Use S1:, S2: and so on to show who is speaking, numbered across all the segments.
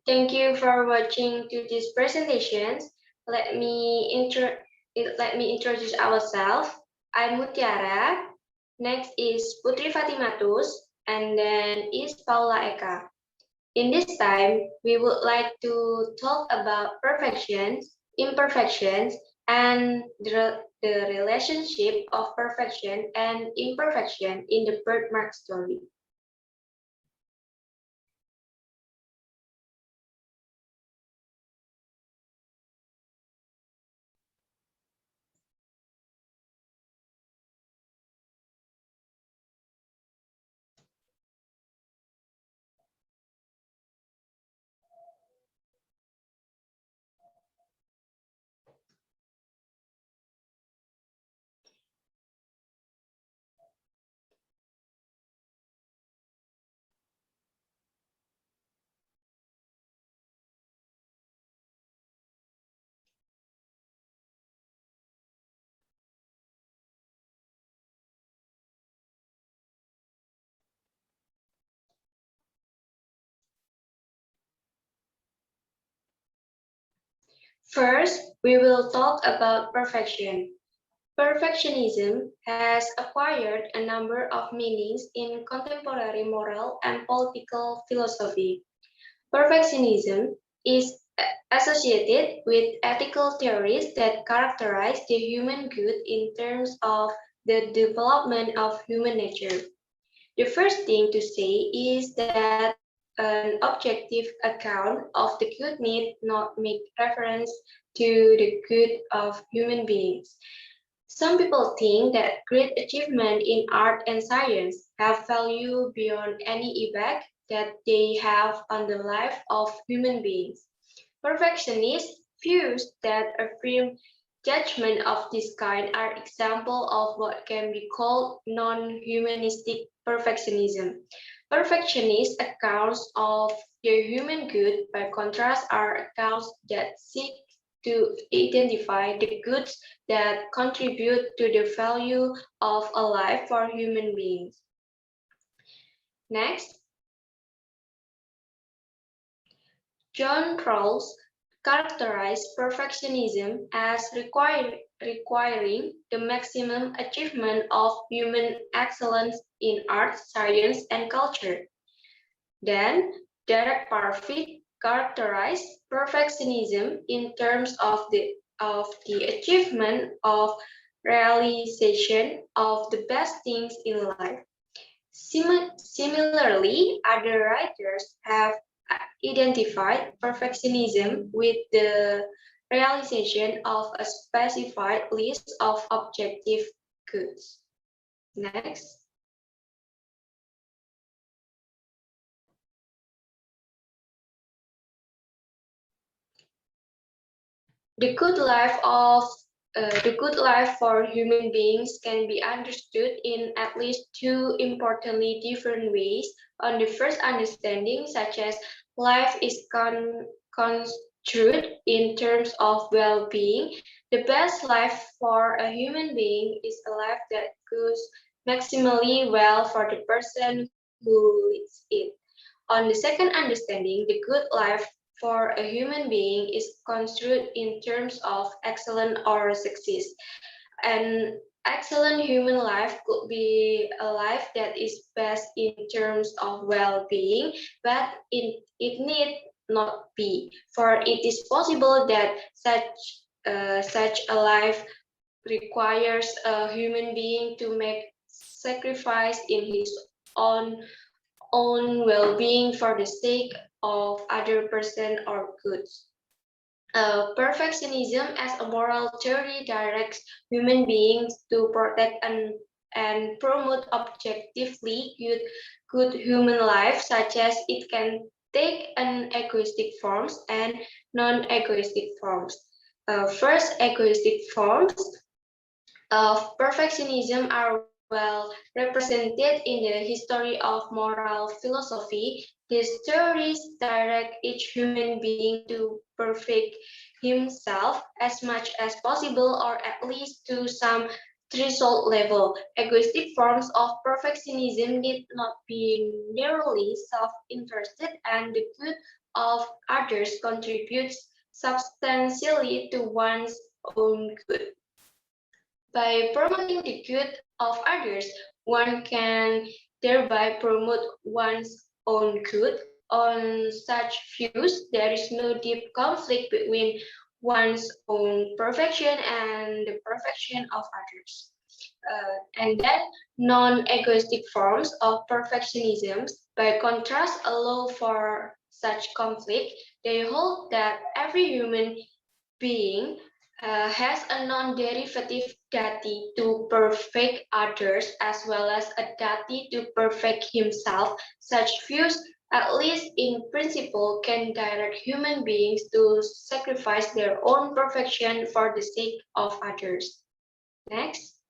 S1: Thank you for watching to these presentations. Let me introduce ourselves. I'm Mutiara. Next is Putri Fatimatus, and then is Paula Eka. In this time, we would like to talk about perfections, imperfections, and the relationship of perfection and imperfection in the Birthmark story. First, we will talk about perfection. Perfectionism has acquired a number of meanings in contemporary moral and political philosophy. Perfectionism is associated with ethical theories that characterize the human good in terms of the development of human nature. The first thing to say is that an objective account of the good need not make reference to the good of human beings. Some people think that great achievement in art and science have value beyond any effect that they have on the life of human beings. Perfectionist views that affirm judgment of this kind are examples of what can be called non-humanistic perfectionism. Perfectionist accounts of the human good, by contrast, are accounts that seek to identify the goods that contribute to the value of a life for human beings. Next, John Rawls characterized perfectionism as requiring the maximum achievement of human excellence in art, science, and culture. Then, Derek Parfit characterized perfectionism in terms of the achievement of realization of the best things in life. Similarly, other writers have identified perfectionism with the realization of a specified list of objective goods. Next. The good life of the good life for human beings can be understood in at least two importantly different ways. On the first understanding, such as life is construed in terms of well-being, the best life for a human being is a life that goes maximally well for the person who leads it. On the second understanding, the good life for a human being is construed in terms of excellent or success. An excellent human life could be a life that is best in terms of well-being, but it need not be, for it is possible that such a life requires a human being to make sacrifice in his own well-being for the sake of other person or goods. Perfectionism as a moral theory directs human beings to protect and promote objectively good human life, such as it can take an egoistic forms and non-egoistic forms. First, egoistic forms of perfectionism are well represented in the history of moral philosophy. These theories direct each human being to perfect himself as much as possible, or at least to some threshold level. Egoistic forms of perfectionism need not be narrowly self-interested, and the good of others contributes substantially to one's own good. By promoting the good of others, one can thereby promote one's own good. On such views, there is no deep conflict between one's own perfection and the perfection of others. And then non-egoistic forms of perfectionism, by contrast, allow for such conflict. They hold that every human being has a non-derivative deity to perfect others as well as a deity to perfect himself. Such views, at least in principle, can direct human beings to sacrifice their own perfection for the sake of others. Next.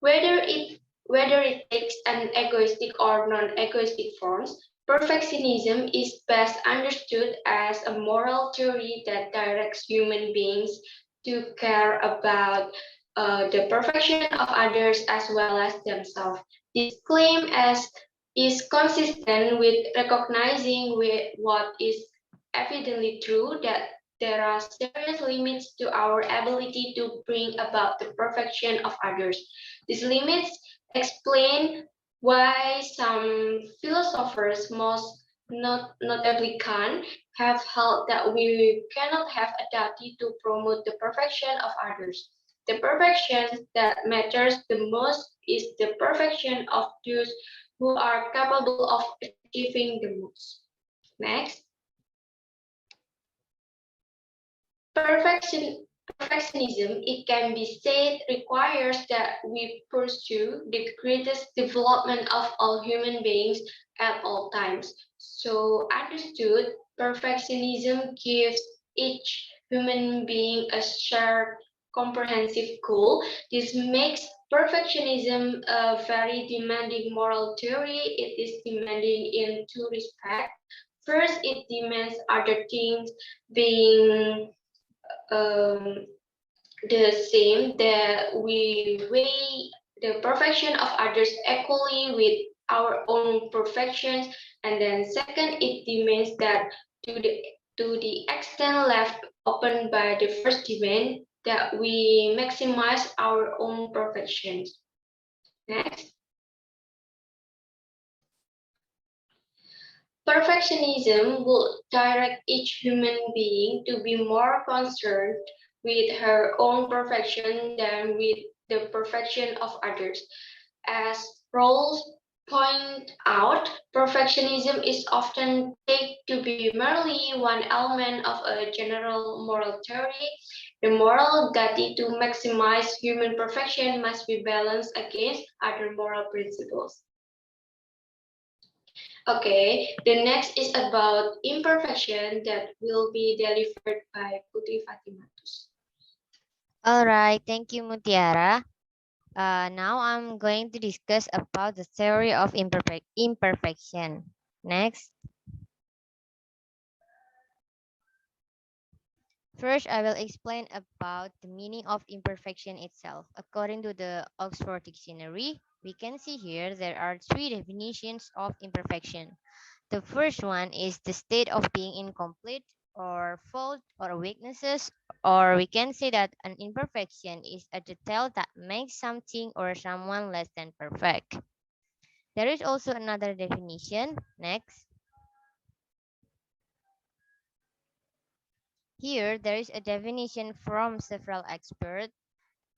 S1: Whether it whether it takes an egoistic or non-egoistic forms, perfectionism is best understood as a moral theory that directs human beings to care about the perfection of others as well as themselves. This claim is consistent with recognizing what is evidently true, that there are serious limits to our ability to bring about the perfection of others. These limits explain why some philosophers, most notably Kant, have held that we cannot have a duty to promote the perfection of others. The perfection that matters the most is the perfection of those who are capable of achieving the most. Next. Perfectionism, it can be said, requires that we pursue the greatest development of all human beings at all times. So, understood, perfectionism gives each human being a shared comprehensive goal. This makes perfectionism a very demanding moral theory. It is demanding in two respects. First, it demands other things being um, the same, that we weigh the perfection of others equally with our own perfections. And then second, it demands that to the to the extent left open by the first demand, that we maximize our own perfections. Next. Perfectionism will direct each human being to be more concerned with her own perfection than with the perfection of others. As Rawls point out, perfectionism is often taken to be merely one element of a general moral theory. The moral duty to maximize human perfection must be balanced against other moral principles. Okay, the next is about imperfection that will be delivered by Putri Fatimatus.
S2: All right, thank you, Mutiara. Now I'm going to discuss about the theory of imperfection. Next. First, I will explain about the meaning of imperfection itself. According to the Oxford Dictionary, we can see here there are three definitions of imperfection. The first one is the state of being incomplete or fault or weaknesses, or we can say that an imperfection is a detail that makes something or someone less than perfect. There is also another definition. Next. Here, there is a definition from several experts.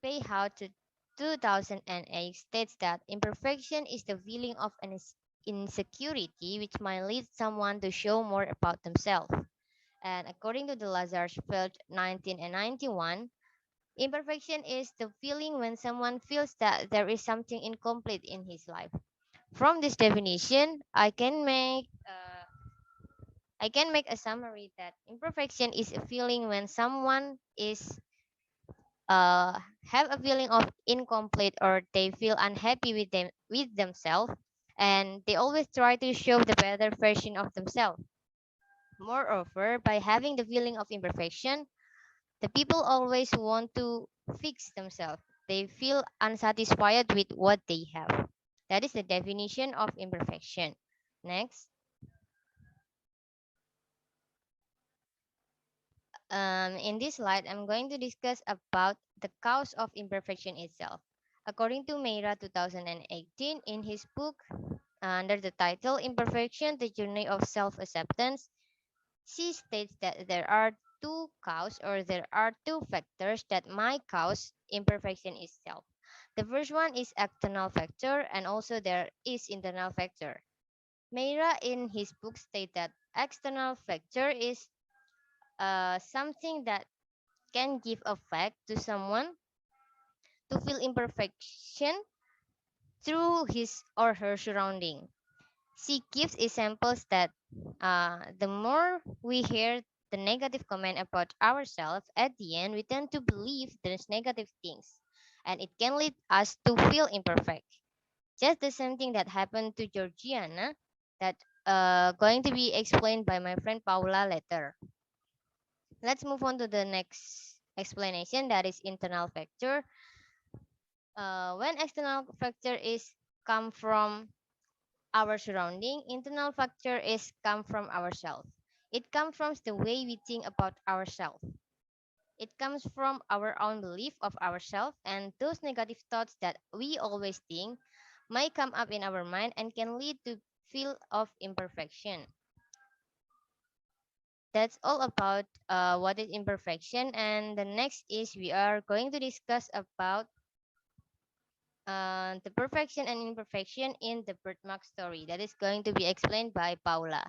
S2: Payhow to 2008 states that imperfection is the feeling of an insecurity which might lead someone to show more about themselves. And according to the Lazarus-Feld 1991, imperfection is the feeling when someone feels that there is something incomplete in his life. From this definition, I can make a summary that imperfection is a feeling when someone is have a feeling of incomplete, or they feel unhappy with themselves, and they always try to show the better version of themselves. Moreover, by having the feeling of imperfection, The people always want to fix themselves. They feel unsatisfied with what they have. That is the definition of imperfection. Next. In this slide, I'm going to discuss about the cause of imperfection itself. According to Meira 2018, in his book under the title Imperfection, The Journey of Self-Acceptance, she states that there are two factors that might cause imperfection itself. The first one is external factor, and also there is internal factor. Meira in his book states that external factor is something that can give effect to someone to feel imperfection through his or her surrounding. She gives examples that the more we hear the negative comment about ourselves, at the end we tend to believe there's negative things, and it can lead us to feel imperfect. Just the same thing that happened to Georgiana, that going to be explained by my friend Paula later. Let's move on to the next explanation, that is internal factor. When external factor is come from our surrounding, internal factor is come from ourselves. It comes from the way we think about ourselves. It comes from our own belief of ourselves, and those negative thoughts that we always think might come up in our mind and can lead to feel of imperfection. That's all about what is imperfection, and the next is we are going to discuss about the perfection and imperfection in the birthmark story. That is going to be explained by Paula.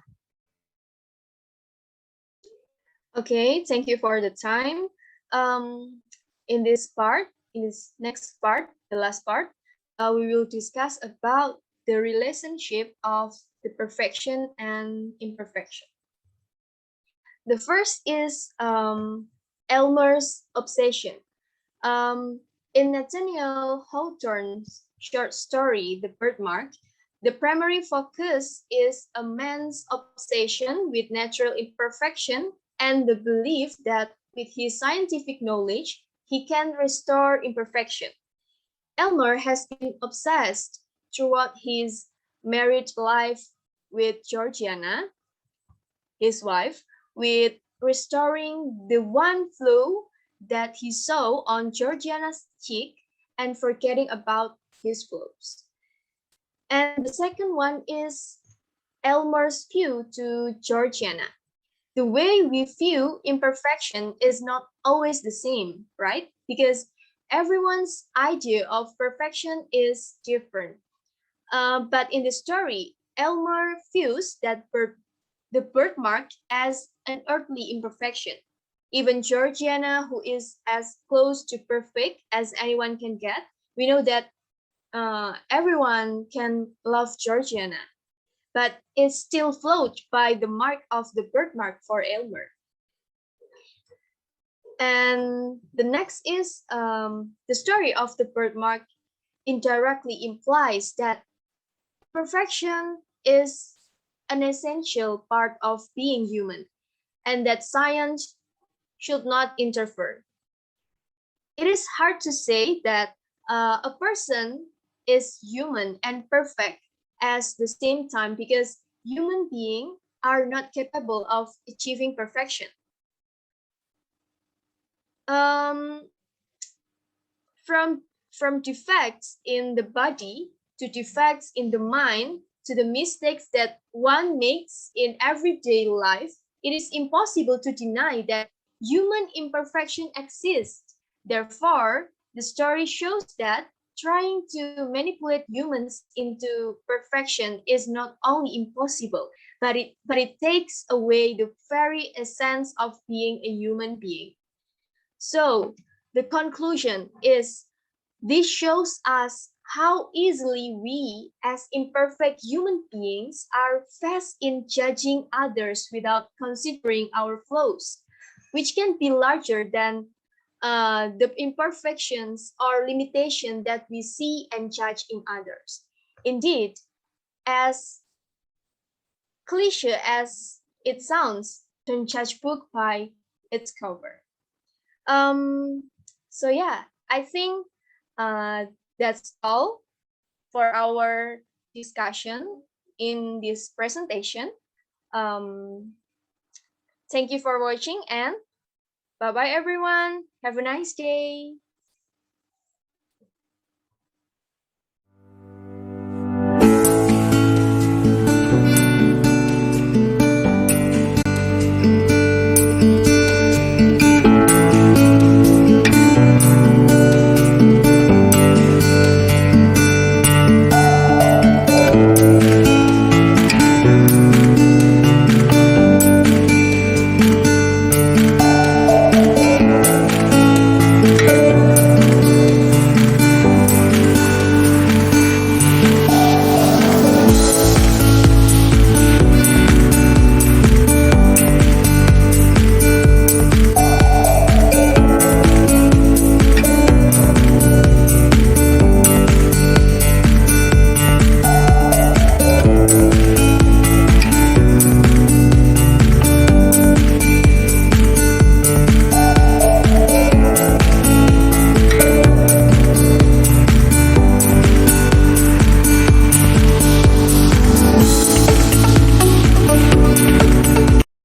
S3: Okay, thank you for the time. Um, in this next part, the last part, we will discuss about the relationship of the perfection and imperfection. The first is Elmer's obsession. In Nathaniel Hawthorne's short story, The Birthmark, the primary focus is a man's obsession with natural imperfection and the belief that with his scientific knowledge, he can restore imperfection. Elmer has been obsessed throughout his married life with Georgiana, his wife, with restoring the one flaw that he saw on Georgiana's cheek and forgetting about his flaws. And the second one is Elmer's view to Georgiana. The way we view imperfection is not always the same, right? Because everyone's idea of perfection is different. But in the story, Elmer views that the birthmark as an earthly imperfection. Even Georgiana, who is as close to perfect as anyone can get, we know that everyone can love Georgiana, but it's still flawed by the mark of the birthmark for Elmer. And the next is the story of the birthmark indirectly implies that perfection is an essential part of being human and that science should not interfere. It is hard to say that a person is human and perfect at the same time because human beings are not capable of achieving perfection. Um, from from defects in the body to defects in the mind to the mistakes that one makes in everyday life, it is impossible to deny that human imperfection exists. Therefore, the story shows that trying to manipulate humans into perfection is not only impossible, but it takes away the very essence of being a human being. So, the conclusion is this shows us how easily we, as imperfect human beings, are fast in judging others without considering our flaws, which can be larger than the imperfections or limitation that we see and judge in others. Indeed, as cliche as it sounds, don't judge book by its cover. So yeah, I think that's all for our discussion in this presentation. Um, Thank you for watching and bye bye everyone. Have a nice day.